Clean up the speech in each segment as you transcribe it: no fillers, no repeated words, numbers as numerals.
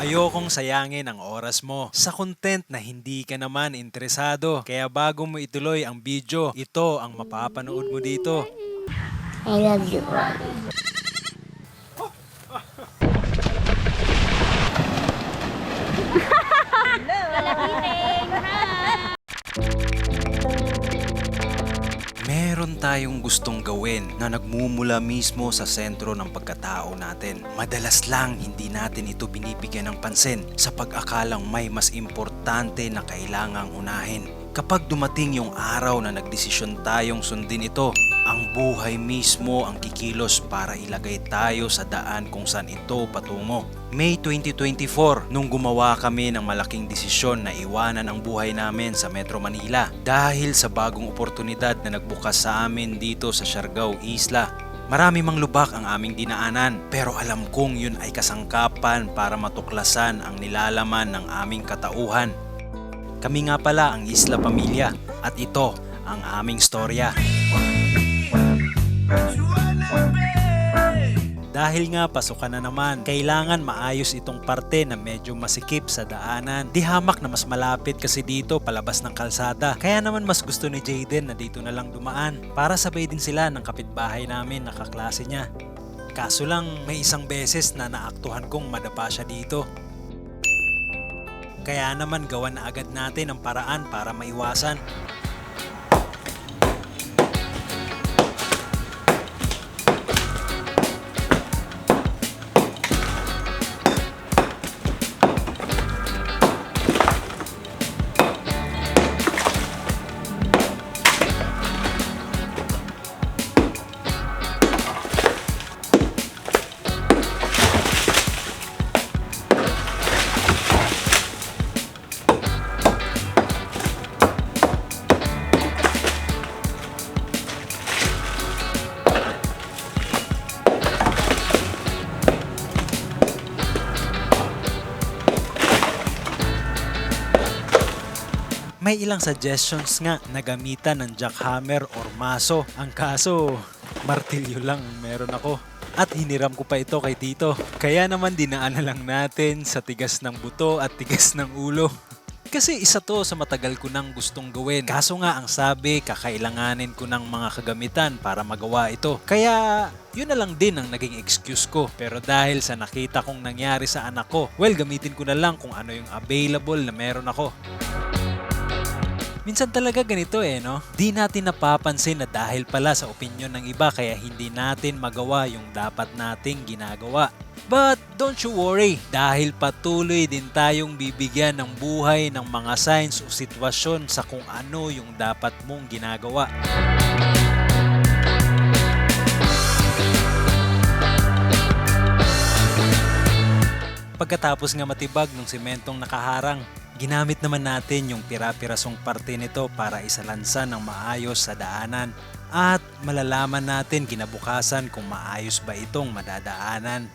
Ayokong sayangin ang oras mo sa content na hindi ka naman interesado. Kaya bago mo ituloy ang video, ito ang mapapanood mo dito. I love you all. Meron tayong gustong gawin na nagmumula mismo sa sentro ng pagkatao natin. Madalas lang hindi natin ito binibigyan ng pansin sa pag-akalang may mas importante na kailangang unahin. Kapag dumating yung araw na nagdesisyon tayong sundin ito, ang buhay mismo ang kikilos para ilagay tayo sa daan kung saan ito patungo. May 2024 nung gumawa kami ng malaking desisyon na iwanan ang buhay namin sa Metro Manila dahil sa bagong oportunidad na nagbukas sa amin dito sa Siargao Isla. Marami mang lubak ang aming dinaanan pero alam kong yun ay kasangkapan para matuklasan ang nilalaman ng aming katauhan. Kami nga pala ang Isla Pamilya at ito ang aming storya. Dahil nga pasukan na naman, kailangan maayos itong parte na medyo masikip sa daanan. Di hamak na mas malapit kasi dito palabas ng kalsada. Kaya naman mas gusto ni Jaden na dito na lang dumaan para sabay din sila ng kapitbahay namin na kaklase niya. Kaso lang may isang beses na naaktuhan kong madapa siya dito. Kaya naman gawan na agad natin ang paraan para maiwasan. May ilang suggestions nga na gamitan ng jackhammer or maso. Ang kaso, martilyo lang meron ako. At hiniram ko pa ito kay Tito. Kaya naman dinaan na lang natin sa tigas ng buto at tigas ng ulo. Kasi isa to sa matagal ko nang gustong gawin. Kaso nga ang sabi, kakailanganin ko ng mga kagamitan para magawa ito. Kaya yun na lang din ang naging excuse ko. Pero dahil sa nakita kong nangyari sa anak ko, well gamitin ko na lang kung ano yung available na meron ako. Minsan talaga ganito no? Di natin napapansin na dahil pala sa opinyon ng iba kaya hindi natin magawa yung dapat nating ginagawa. But don't you worry, dahil patuloy din tayong bibigyan ng buhay ng mga signs o sitwasyon sa kung ano yung dapat mong ginagawa. Pagkatapos nga matibag ng sementong nakaharang, ginamit naman natin yung pira-pirasong parte nito para isalansan ng maayos sa daanan at malalaman natin kinabukasan kung maayos ba itong madadaanan.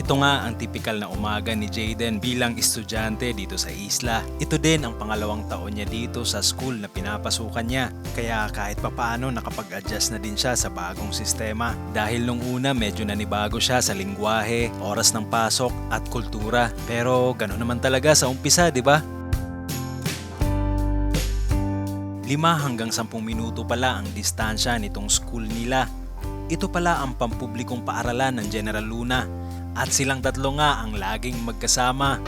Ito nga ang tipikal na umaga ni Jayden bilang estudyante dito sa isla. Ito din ang pangalawang taon niya dito sa school na pinapasukan niya. Kaya kahit papaano nakapag-adjust na din siya sa bagong sistema. Dahil nung una medyo nanibago siya sa lingwahe, oras ng pasok at kultura. Pero gano'n naman talaga sa umpisa, di ba? 5 hanggang 10 minuto pala ang distansya nitong school nila. Ito pala ang pampublikong paaralan ng General Luna. At silang tatlo nga ang laging magkasama.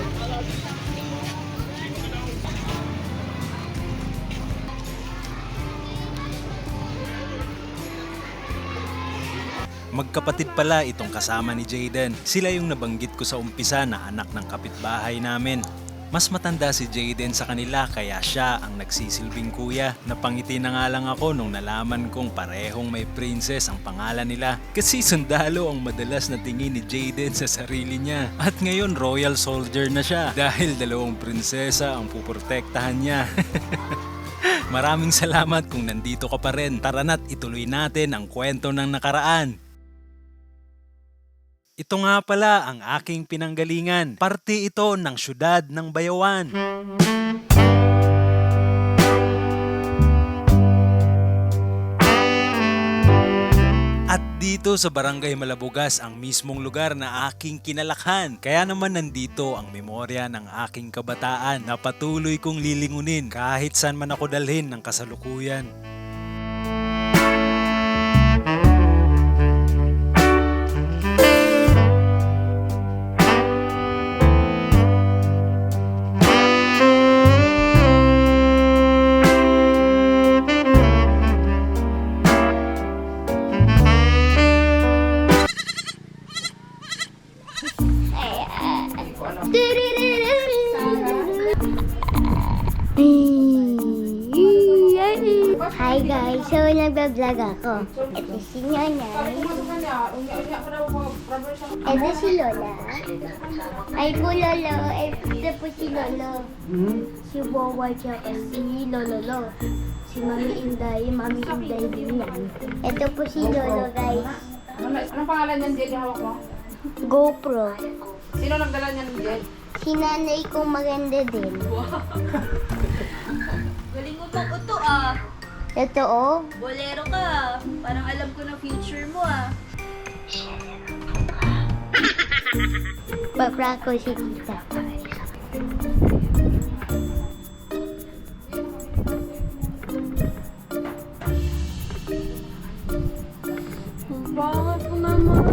Magkapatid pala itong kasama ni Jayden. Sila yung nabanggit ko sa umpisa na anak ng kapitbahay namin. Mas matanda si Jayden sa kanila kaya siya ang nagsisilbing kuya. Napangiti na nga lang ako nung nalaman kong parehong may princess ang pangalan nila. Kasi sundalo ang madalas na tingin ni Jayden sa sarili niya. At ngayon royal soldier na siya dahil 2 prinsesa ang puprotektahan niya. Maraming salamat kung nandito ka pa rin. Tara na't ituloy natin ang kwento ng nakaraan. Ito nga pala ang aking pinanggalingan. Parte ito ng syudad ng Bayawan. At dito sa Barangay Malabugas ang mismong lugar na aking kinalakhan. Kaya naman nandito ang memorya ng aking kabataan na patuloy kong lilingunin kahit saan man ako dalhin ng kasalukuyan. Hi guys, so nagbablog ako. Ito si Nanay. Ito si Lola. Ay po Lolo. Ito po si Lolo. Si Wawa tsaka si Lolo. Si Mami Inday. Mami Inday din yan. Ito po si Lolo guys. Anong pangalan niyan, Jed, yung hawak mo? GoPro. Sino nagdala niyan, Jed? Si Nanay kong maganda din. Galing utong-uto ah. Ito oh. Bolero ka. Parang alam ko na future mo ah. Paprako si Tita. Bakit mo naman?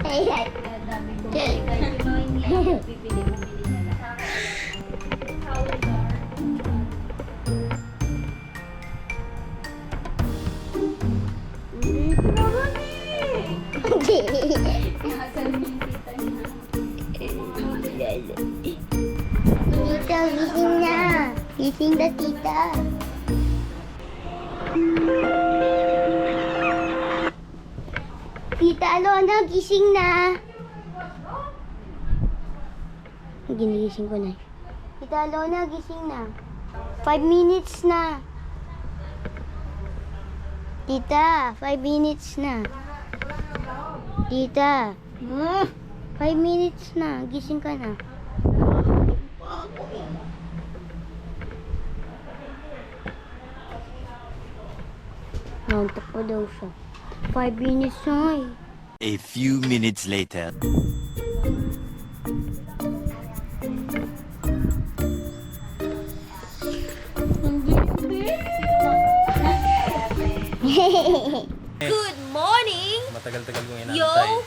Ayan. Kahit mo hindi ako pipili na lang. Tita, gising na. Gising na, tita. Tita, ano, gising na. Ginigising ko na. Tita Alona, gising na. 5 minutes na. Tita, 5 minutes na. Tita, 5 minutes na. Gising ka na. Nantok pa daw siya. 5 minutes na eh. A few minutes later. Good morning! Matagal-tagal kong inaantay. Yo!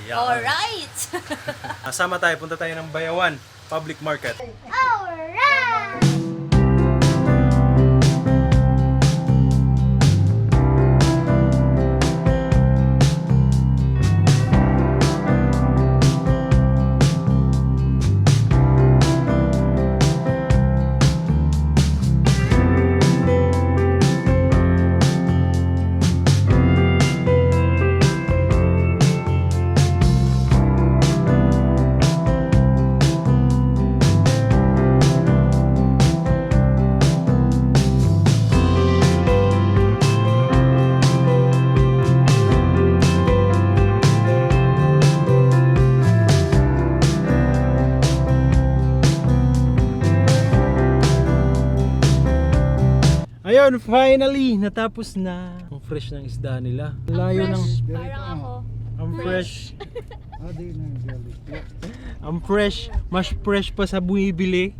Yeah. Alright! Sama tayo, punta tayo ng Bayawan Public Market. Alright! Ayun, finally, natapos na. Ang fresh ng isda nila. Layo ng... Parang ako. Ang fresh. Ang fresh. Mas fresh pa sa bumibili.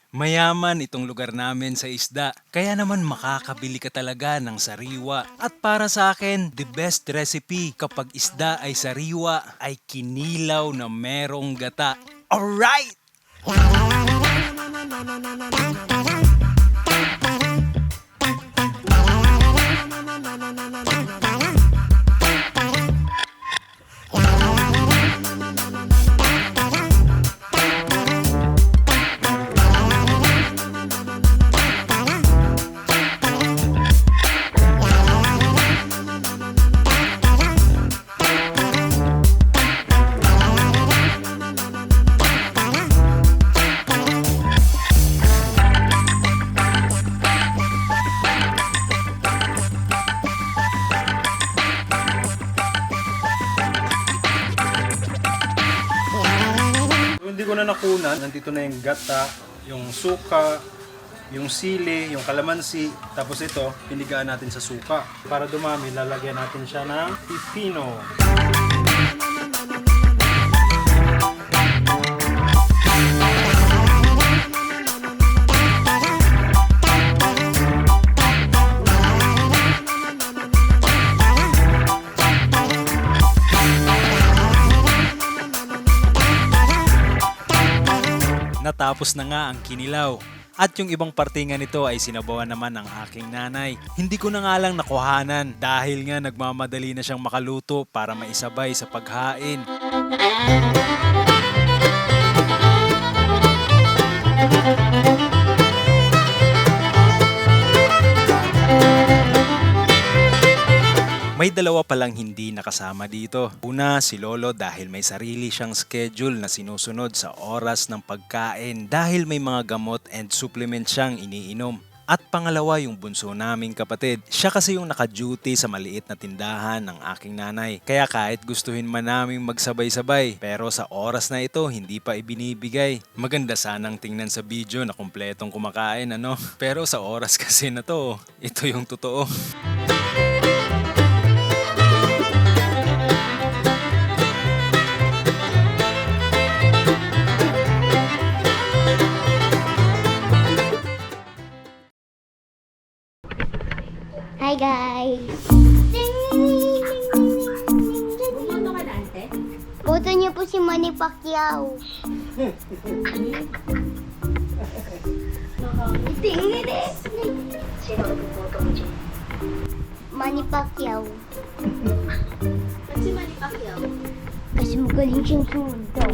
Mayaman itong lugar namin sa isda, kaya naman makakabili ka talaga ng sariwa. At para sa akin, the best recipe kapag isda ay sariwa ay kinilaw na merong gata. Alright! Hindi ko na nakunan, nandito na yung gata, yung suka, yung sili, yung kalamansi, tapos ito, pinigaan natin sa suka. Para dumami, lalagyan natin siya ng pipino. Natapos na nga ang kinilaw. At yung ibang partingan nito ay sinabawan naman ng aking nanay. Hindi ko na nga lang nakuhanan dahil nga nagmamadali na siyang makaluto para maisabay sa paghain. May dalawa palang hindi nakasama dito. Una, si Lolo dahil may sarili siyang schedule na sinusunod sa oras ng pagkain dahil may mga gamot and supplement siyang iniinom. At pangalawa, yung bunso naming kapatid. Siya kasi yung naka-duty sa maliit na tindahan ng aking nanay. Kaya kahit gustuhin man naming magsabay-sabay, pero sa oras na ito, hindi pa ibinibigay. Maganda sanang tingnan sa video na kumpletong kumakain, ano? Pero sa oras kasi na to, ito yung totoo. Hi guys! Bumoto ka na, ante? Boto niyo po si Manny Pacquiao. Tingin eh! Sino ang bumoto mo dyan? Manny Pacquiao. Ba't si Manny Pacquiao? Kasi magaling siyang sumunod.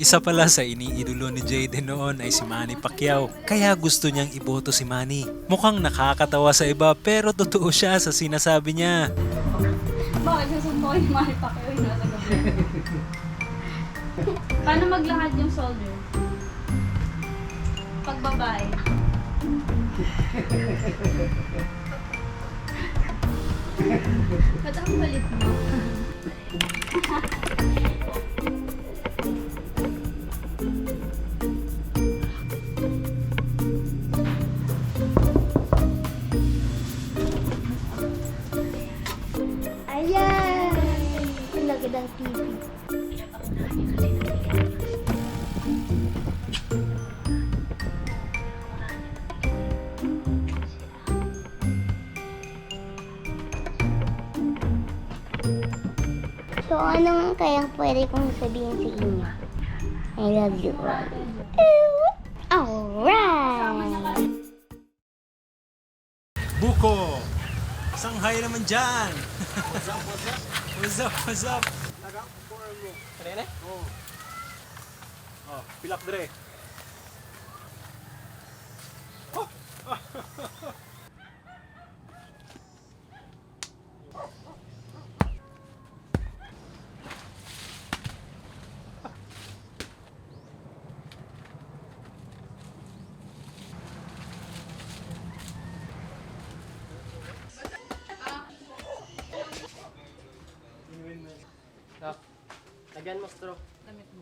Isa pala sa iniidolo ni Jayden noon ay si Manny Pacquiao. Kaya gusto niyang iboto si Manny. Mukhang nakakatawa sa iba pero totoo siya sa sinasabi niya. Bakit susunod yung Manny Pacquiao yung nasa gabi? Paano maglakad yung soldier? Pag babae. Ba't ang balit mo? Ayan! Ang laki ng TV. So, anong kayang pwede kong sabihin sa inyo? I love you all. Alright! Buko! Sanghay naman dyan! What's up? What's up? Kanina? Oo. Oh, pilak dire. Damit mo.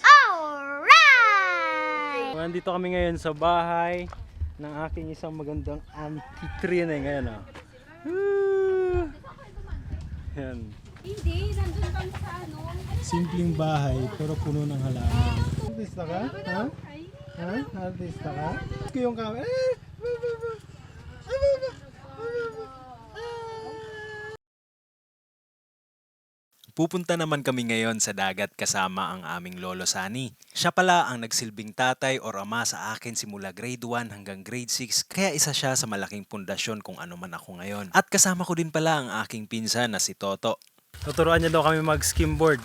Alright! Nandito kami ngayon sa bahay ng aking isang magandang amphitryon ngayon. Oh. Yan. Hindi, nandun kang sa ano. Simpleng bahay pero puno ng halaman. Artista ka? Ha? Ha? Artista ka? Ito yung camera. Pupunta naman kami ngayon sa dagat kasama ang aming lolo Sani. Siya pala ang nagsilbing tatay o ama sa akin simula grade 1 hanggang grade 6, kaya isa siya sa malaking pundasyon kung ano man ako ngayon. At kasama ko din pala ang aking pinsan na si Toto. Tuturuan niya daw kami mag-skimboard.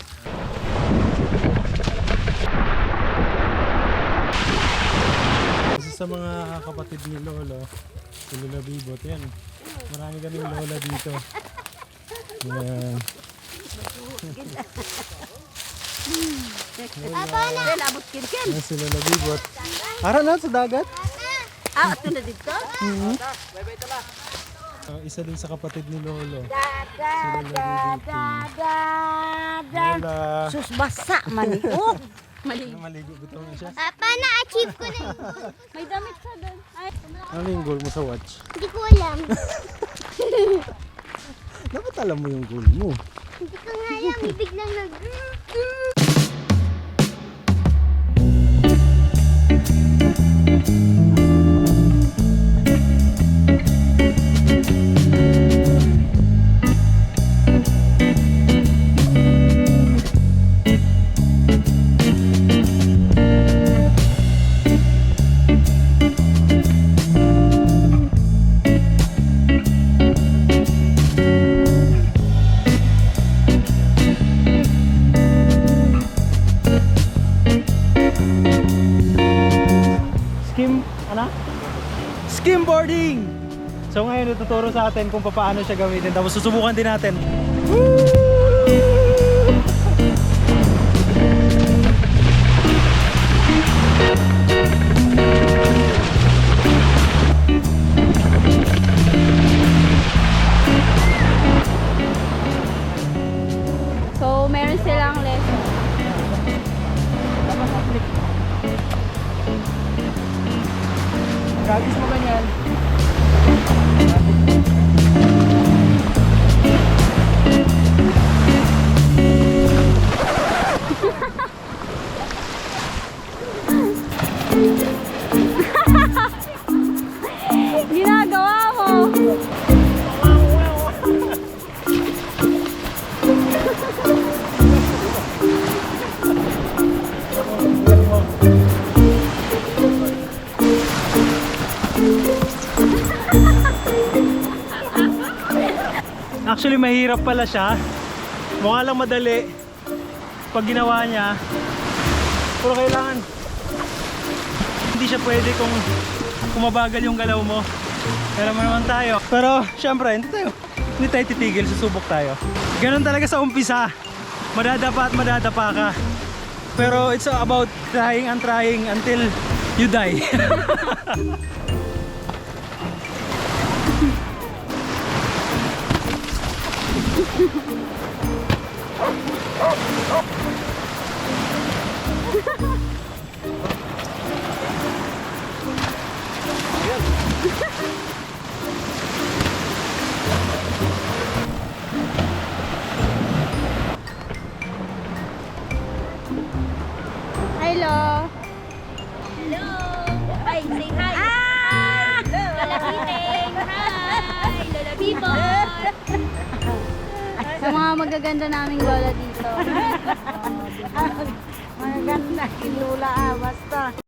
Isa sa mga kapatid ni Lolo, si Lola Bibot, yan. Marami kaming lola dito. Yan. Yan si Lola Bibot. Ara na sa dagat. Ito na dito? Isa din sa kapatid ni Lolo. Si Lola Bibot. Lola. Sus, basa man. Oh! Maligo bitaw na siya. Papa, na-achieve ko na yung goal. May damit ka doon. Ay, Ano yung goal mo sa watch? Hindi ko alam. Dapat alam mo yung goal mo. Hindi ko nga alam. May biglang nag... Skimboarding! So ngayon ituturo sa atin kung paano siya gamitin. Tapos susubukan din natin. so, meron silang lesson. Practice mo ganyan. Ginagawa mo! Actually mahirap pala siya. Mukha lang madali pag ginawa niya. Pero kailangan hindi siya pwede kung mabagal yung galaw mo. Alam mo naman tayo. Pero syempre hindi tayo titigil, susubok tayo. Ganun talaga sa umpisa. Madadapa at madadapa ka. Pero it's about trying and trying until you die. Hello! Hello! Ay, say hi! Hi! Lola Biting! Hi! Lola Bibot! Sa mga magaganda naming lola dito. Magaganda yung Lola, basta.